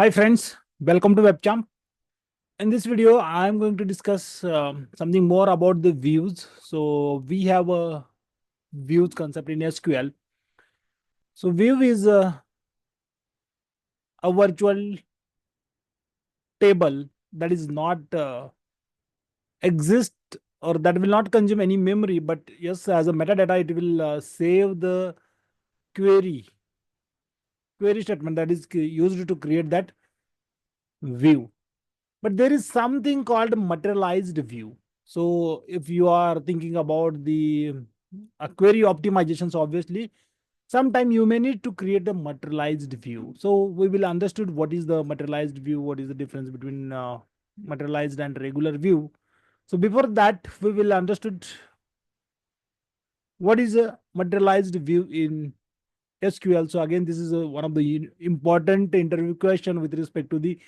Hi friends, welcome to WebChamp. In this video, I'm going to discuss something more about the views. So we have a views concept in SQL. So view is a virtual table that is not exist or that will not consume any memory, but yes, as a metadata, it will save the query statement that is used to create that view. But there is something called materialized view. So if you are thinking about the query optimizations, obviously sometime you may need to create a materialized view. So we will understood what is the materialized view, what is the difference between materialized and regular view. So before that, we will understood what is a materialized view in SQL. So again, this is one of the important interview question with respect to the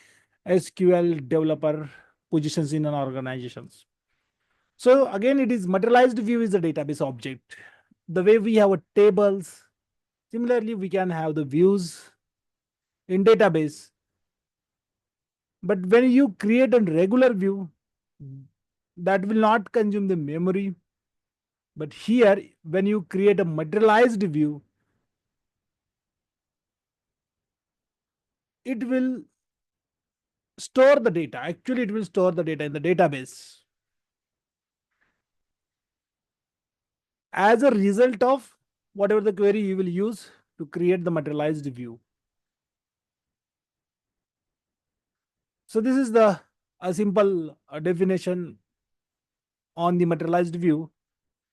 SQL developer positions in an organizations. So again, it is materialized view is a database object. The way we have a tables, similarly we can have the views in database. But when you create a regular view, that will not consume the memory. But here, when you create a materialized view, it will store the data. Actually, it will store the data in the database as a result of whatever the query you will use to create the materialized view. So this is the a simple definition on the materialized view.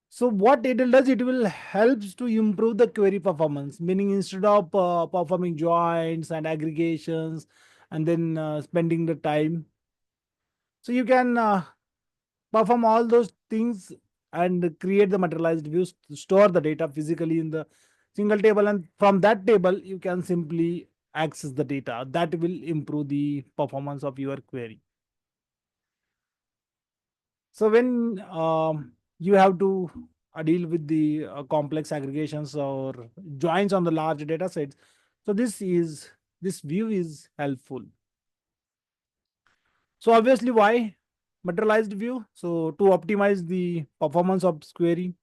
So what it does, it will helps to improve the query performance, meaning instead of performing joins and aggregations and then spending the time, so you can perform all those things and create the materialized views to store the data physically in the single table, and from that table you can simply access the data. That will improve the performance of your query. So when you have to deal with the complex aggregations or joins on the large data sets, so this view is helpful. So obviously, why materialized view? So to optimize the performance of query,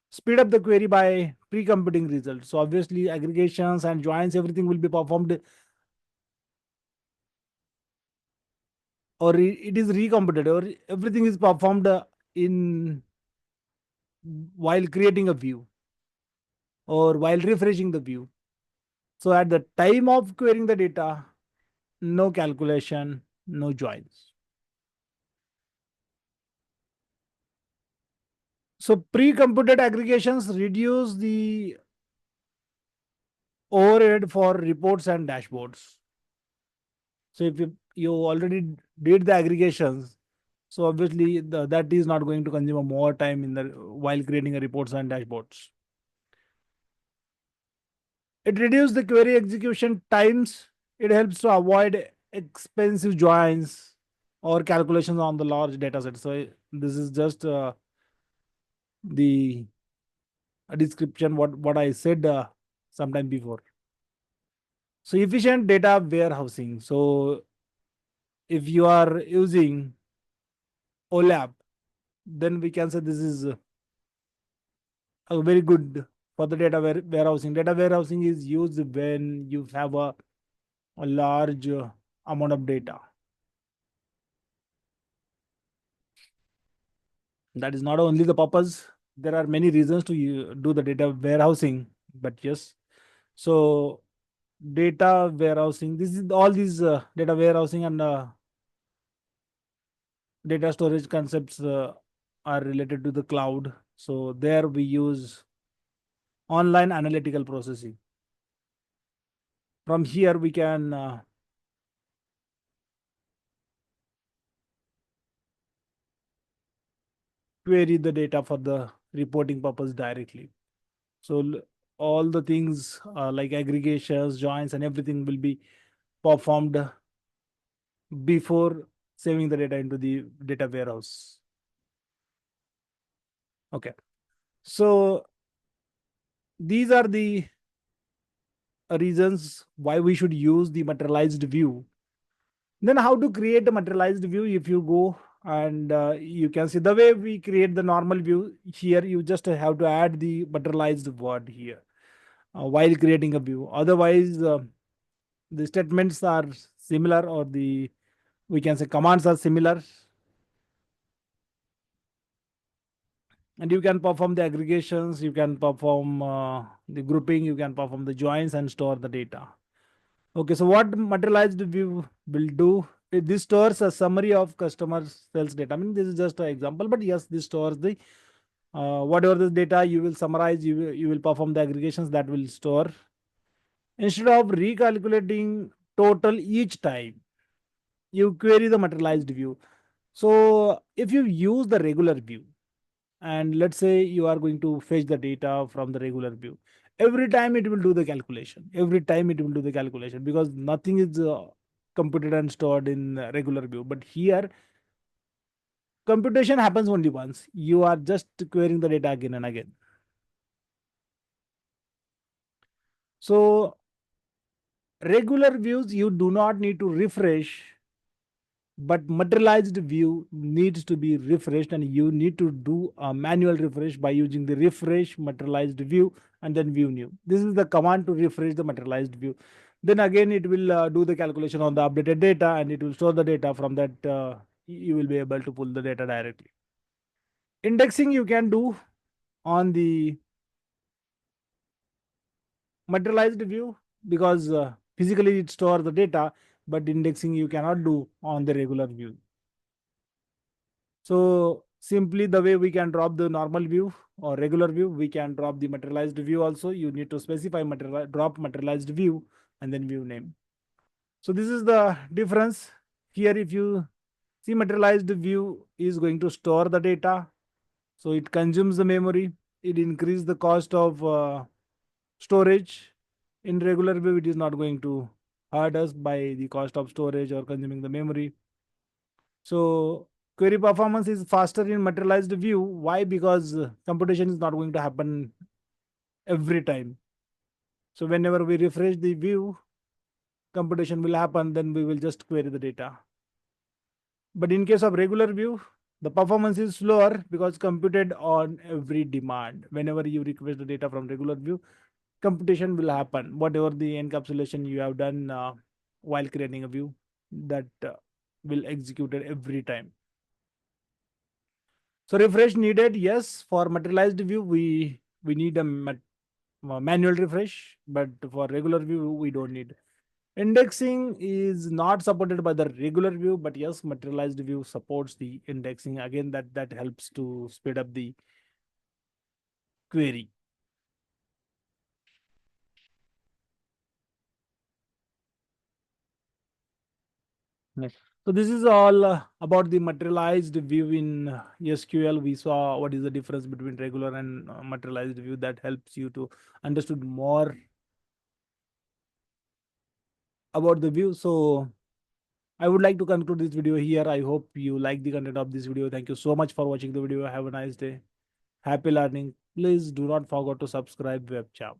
speed up the query by pre-computing results. So obviously, aggregations and joins, everything will be performed, or it is recomputed, or everything is performed in while creating a view or while refreshing the view. So at the time of querying the data, no calculation, no joins. So pre-computed aggregations reduce the overhead for reports and dashboards. So if you already did the aggregations, so obviously that is not going to consume more time in the while creating a reports and dashboards. It reduces the query execution times. It helps to avoid expensive joins or calculations on the large data set. So this is just the description what I said sometime before. So efficient data warehousing. So if you are using OLAP, then we can say this is a very good for the data warehousing. Data warehousing is used when you have a large amount of data. That is not only the purpose. There are many reasons to do the data warehousing, but yes. So data warehousing, this is all these data warehousing and data storage concepts are related to the cloud. So there we use online analytical processing. From here we can query the data for the reporting purpose directly. So all the things like aggregations, joins, and everything will be performed before saving the data into the data warehouse. Okay. So these are the reasons why we should use the materialized view. Then how to create a materialized view? If you go and you can see the way we create the normal view here, you just have to add the materialized word here while creating a view. Otherwise, the statements are similar, or the, we can say, commands are similar, and you can perform the aggregations, you can perform the grouping, you can perform the joins and store the data. Okay, so what materialized view will do? This stores a summary of customer sales data. I mean, this is just an example, but yes, this stores the whatever the data you will summarize, you will perform the aggregations that will store. Instead of recalculating total each time, you query the materialized view. So if you use the regular view, and let's say you are going to fetch the data from the regular view, every time it will do the calculation, every time it will do the calculation, because nothing is computed and stored in regular view. But here, computation happens only once, you are just querying the data again and again. So regular views you do not need to refresh, but materialized view needs to be refreshed, and you need to do a manual refresh by using the refresh materialized view and then view new. This is the command to refresh the materialized view. Then again it will do the calculation on the updated data, and it will store the data. From that you will be able to pull the data directly. Indexing you can do on the materialized view, because physically it stores the data, but indexing you cannot do on the regular view. So simply the way we can drop the normal view or regular view, we can drop the materialized view also. You need to specify drop materialized view and then view name. So this is the difference. Here if you see, materialized view is going to store the data, so it consumes the memory, it increases the cost of storage. In regular view it is not going to hurt us by the cost of storage or consuming the memory. So query performance is faster in materialized view. Why? Because computation is not going to happen every time. So whenever we refresh the view, computation will happen, then we will just query the data. But in case of regular view, the performance is slower because computed on every demand. Whenever you request the data from regular view, computation will happen. Whatever the encapsulation you have done while creating a view, that will execute it every time. So refresh needed, yes. For materialized view, we need a manual refresh, but for regular view, we don't need. Indexing is not supported by the regular view, but yes, materialized view supports the indexing. Again, that helps to speed up the query. Yes. So this is all about the materialized view in SQL. We saw what is the difference between regular and materialized view. That helps you to understood more about the view. So I would like to conclude this video here. I hope you like the content of this video. Thank you so much for watching the video. Have a nice day. Happy learning. Please do not forget to subscribe web chat.